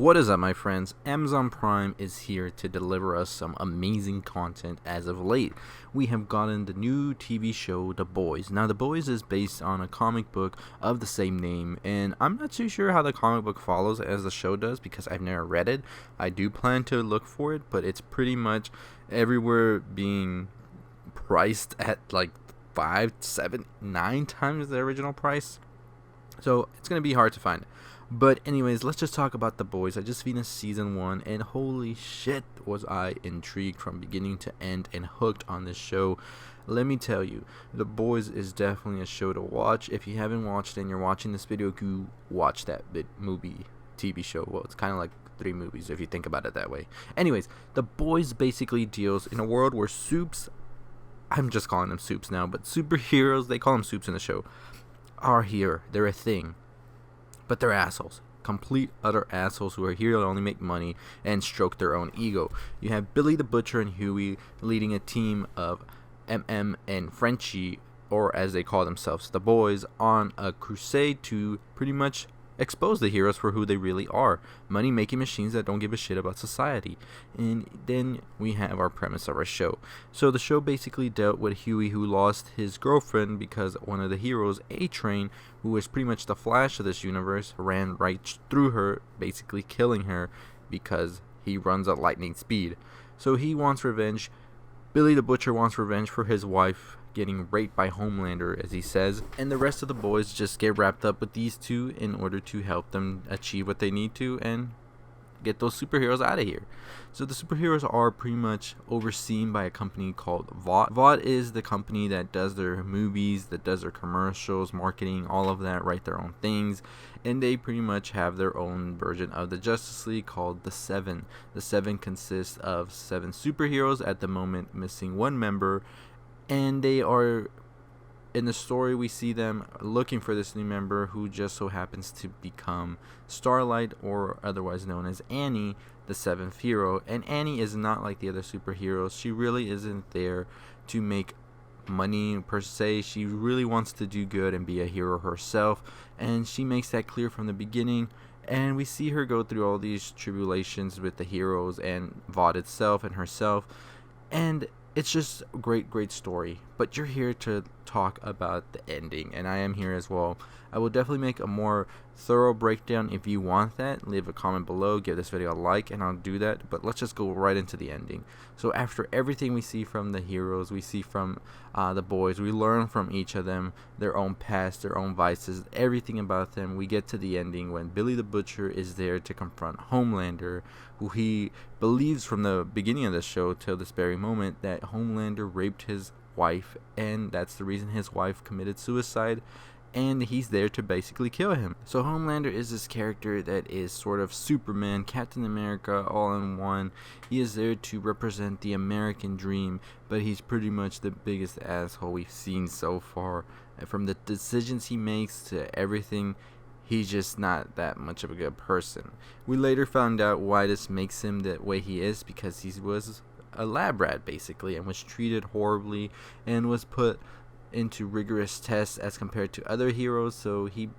What is up, my friends? Amazon Prime is here to deliver us some amazing content as of late. We have gotten the new TV show, The Boys. Now, The Boys is based on a comic book of the same name, and I'm not too sure how the comic book follows as the show does because I've never read it. I do plan to look for it, but it's pretty much everywhere being priced at like 5, 7, 9 times the original price. So it's going to be hard to find. But anyways, let's just talk about The Boys. I just finished season 1, and holy shit was I intrigued from beginning to end and hooked on this show. Let me tell you, The Boys is definitely a show to watch. If you haven't watched it and you're watching this video, go watch that movie, TV show. Well, it's kind of like 3 movies if you think about it that way. Anyways, The Boys basically deals in a world where soups, I'm just calling them soups now, but superheroes, they call them soups in the show, are here. They're a thing. But they're assholes. Complete, utter assholes who are here to only make money and stroke their own ego. You have Billy the Butcher and Huey leading a team of MM and Frenchie, or as they call themselves, the Boys, on a crusade to pretty much expose the heroes for who they really are. Money-making machines that don't give a shit about society. And then we have our premise of our show. So the show basically dealt with Huey, who lost his girlfriend because one of the heroes, A-Train, who is pretty much the Flash of this universe, ran right through her, basically killing her because he runs at lightning speed. So he wants revenge. Billy the Butcher wants revenge for his wife getting raped by Homelander, as he says, and the rest of the boys just get wrapped up with these two in order to help them achieve what they need to and get those superheroes out of here. So the superheroes are pretty much overseen by a company called Vought. Vought is the company that does their movies, that does their commercials, marketing, all of that, write their own things, and they pretty much have their own version of the Justice League called the Seven. The Seven consists of 7 superheroes, at the moment missing 1 member, and they are, in the story, we see them looking for this new member who just so happens to become Starlight, or otherwise known as Annie, the 7th hero. And Annie is not like the other superheroes. She really isn't there to make money per se. She really wants to do good and be a hero herself, and she makes that clear from the beginning. And we see her go through all these tribulations with the heroes and Vought itself and herself, and it's just a great story. But you're here to talk about the ending, and I am here as well. I will definitely make a more thorough breakdown. If you want that, leave a comment below, give this video a like, and I'll do that. But let's just go right into the ending. So after everything we see from the heroes, we see from the boys, we learn from each of them, their own past, their own vices, everything about them. We get to the ending when Billy the Butcher is there to confront Homelander, who he believes from the beginning of the show till this very moment that Homelander raped his wife, and that's the reason his wife committed suicide, and he's there to basically kill him. So Homelander is this character that is sort of Superman, Captain America, all in one. He is there to represent the American dream, but he's pretty much the biggest asshole we've seen so far. And from the decisions he makes to everything, he's just not that much of a good person. We later found out why this makes him the way he is, because he was a lab rat basically, and was treated horribly and was put into rigorous tests as compared to other heroes, so he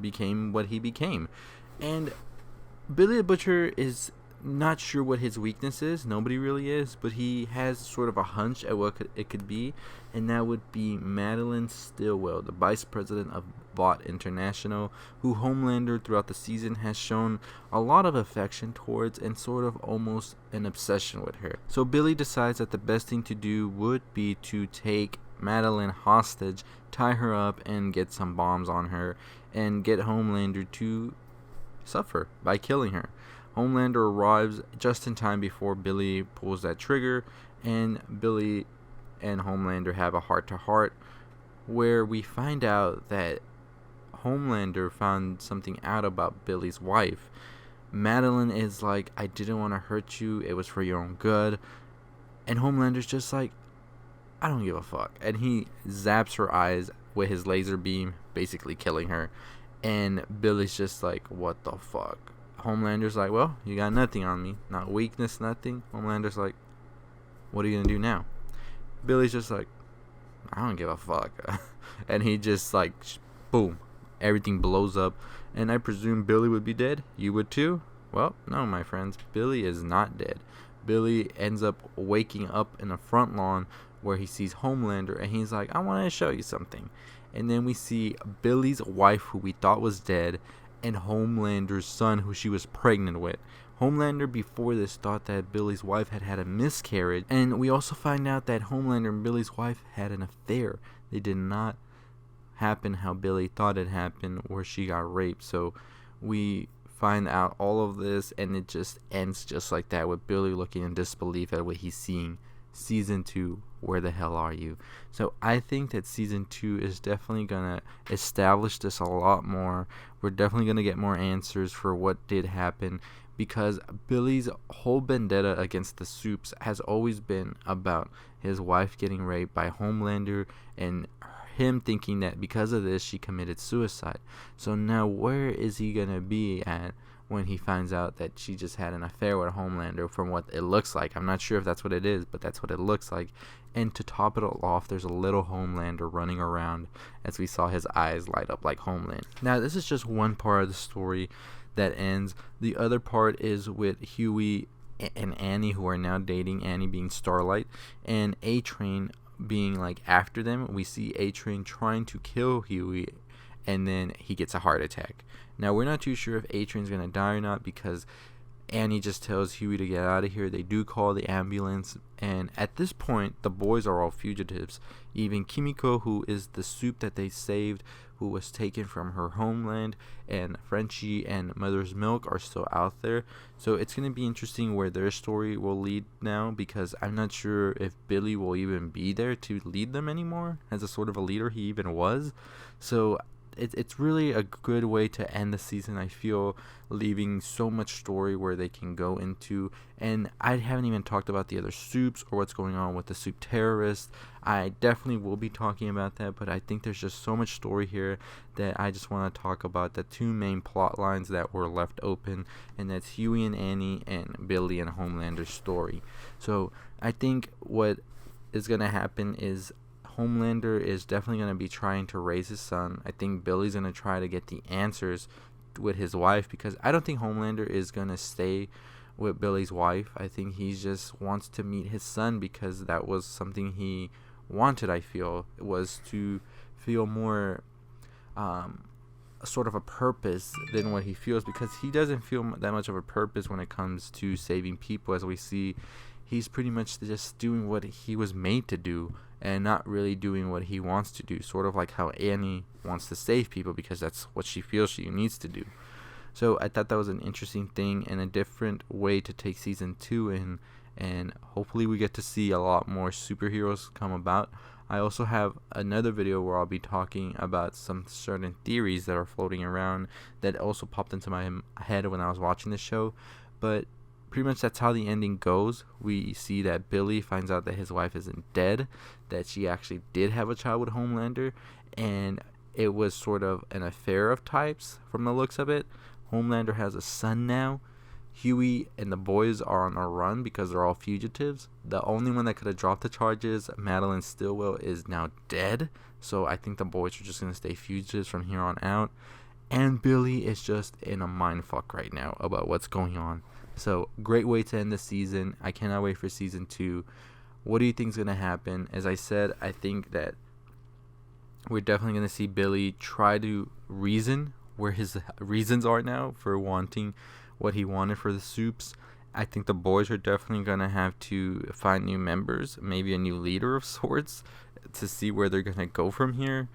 became what he became. And Billy the Butcher is not sure what his weakness is. Nobody really is, but he has sort of a hunch at what it could be, and that would be Madeline Stillwell, the vice president of Vought International, who Homelander throughout the season has shown a lot of affection towards and sort of almost an obsession with her. So Billy decides that the best thing to do would be to take Madeline hostage, tie her up, and get some bombs on her, and get Homelander to suffer by killing her. Homelander arrives just in time before Billy pulls that trigger, and Billy and Homelander have a heart-to-heart where we find out that Homelander found something out about Billy's wife. Madeline is like, I didn't want to hurt you, it was for your own good. And Homelander's just like, I don't give a fuck. And he zaps her eyes with his laser beam, basically killing her. And Billy's just like, what the fuck? Homelander's like, well, you got nothing on me. Not weakness, nothing. Homelander's like, what are you gonna do now? Billy's just like, I don't give a fuck. And he just like, boom. Everything blows up. And I presume Billy would be dead. You would too? Well, no, my friends, Billy is not dead. Billy ends up waking up in a front lawn where he sees Homelander, and he's like, I want to show you something. And then we see Billy's wife, who we thought was dead, and Homelander's son, who she was pregnant with. Homelander before this thought that Billy's wife had had a miscarriage, and we also find out that Homelander and Billy's wife had an affair. They did not happen how Billy thought it happened, where she got raped. So we find out all of this, and it just ends just like that, with Billy looking in disbelief at what he's seeing. Season 2, where the hell are you? So I think that season 2 is definitely gonna establish this a lot more. We're definitely gonna get more answers for what did happen, because Billy's whole vendetta against the Supes has always been about his wife getting raped by Homelander, and him thinking that because of this she committed suicide. So now where is he gonna be at when he finds out that she just had an affair with Homelander, from what it looks like? I'm not sure if that's what it is, but that's what it looks like. And to top it all off, there's a little Homelander running around, as we saw his eyes light up like Homeland. Now this is just one part of the story that ends. The other part is with Huey and Annie, who are now dating, Annie being Starlight, and A-Train being like after them. We see A-Train trying to kill Huey, and then he gets a heart attack. Now we're not too sure if A-Train's gonna die or not, because Annie just tells Huey to get out of here. They do call the ambulance, and at this point the boys are all fugitives. Even Kimiko, who is the Supe that they saved, who was taken from her homeland, and Frenchie and Mother's Milk are still out there. So it's going to be interesting where their story will lead now, because I'm not sure if Billy will even be there to lead them anymore, as a sort of a leader he even was. So it's really a good way to end the season, I feel, leaving so much story where they can go into. And I haven't even talked about the other Supes or what's going on with the Supe terrorists. I definitely will be talking about that, but I think there's just so much story here that I just want to talk about the two main plot lines that were left open, and that's Huey and Annie and Billy and Homelander's story. So I think what is going to happen is Homelander is definitely going to be trying to raise his son. I think Billy's going to try to get the answers with his wife, because I don't think Homelander is going to stay with Billy's wife. I think he just wants to meet his son, because that was something he wanted, I feel. It was to feel more sort of a purpose than what he feels, because he doesn't feel that much of a purpose when it comes to saving people. As we see, he's pretty much just doing what he was made to do, and not really doing what he wants to do, sort of like how Annie wants to save people because that's what she feels she needs to do. So I thought that was an interesting thing and a different way to take season 2 in, and hopefully we get to see a lot more superheroes come about. I also have another video where I'll be talking about some certain theories that are floating around that also popped into my head when I was watching the show. But pretty much that's how the ending goes. We see that Billy finds out that his wife isn't dead, that she actually did have a child with Homelander, and it was sort of an affair of types from the looks of it. Homelander has a son now. Huey and the boys are on a run because they're all fugitives. The only one that could have dropped the charges, Madeline Stillwell, is now dead. So I think the boys are just going to stay fugitives from here on out. And Billy is just in a mindfuck right now about what's going on. So great way to end the season. I cannot wait for season 2. What do you think is going to happen? As I said, I think that we're definitely going to see Billy try to reason where his reasons are now for wanting what he wanted for the Supes. I think the boys are definitely going to have to find new members, maybe a new leader of sorts, to see where they're going to go from here.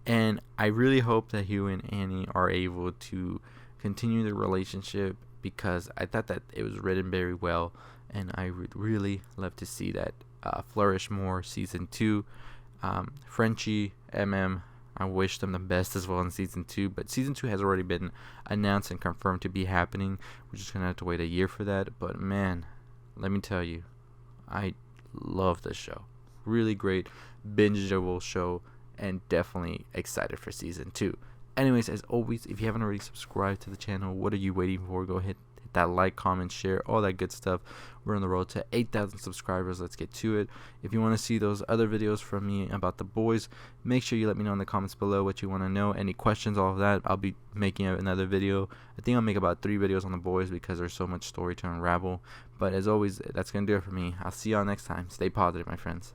And I really hope that Hugh and Annie are able to continue the relationship, because I thought that it was written very well, and I would really love to see that flourish more season 2. Frenchie, I wish them the best as well in season 2, but season 2 has already been announced and confirmed to be happening. We're just gonna have to wait a year for that. But man, let me tell you, I love this show. Really great, bingeable show, and definitely excited for season 2. Anyways, as always, if you haven't already subscribed to the channel, what are you waiting for? Go ahead, hit hit that like, comment, share, all that good stuff. We're on the road to 8,000 subscribers. Let's get to it. If you want to see those other videos from me about The Boys, make sure you let me know in the comments below what you want to know, any questions, all of that. I'll be making another video. I think I'll make about 3 videos on The Boys because there's so much story to unravel. But as always, that's going to do it for me. I'll see y'all next time. Stay positive, my friends.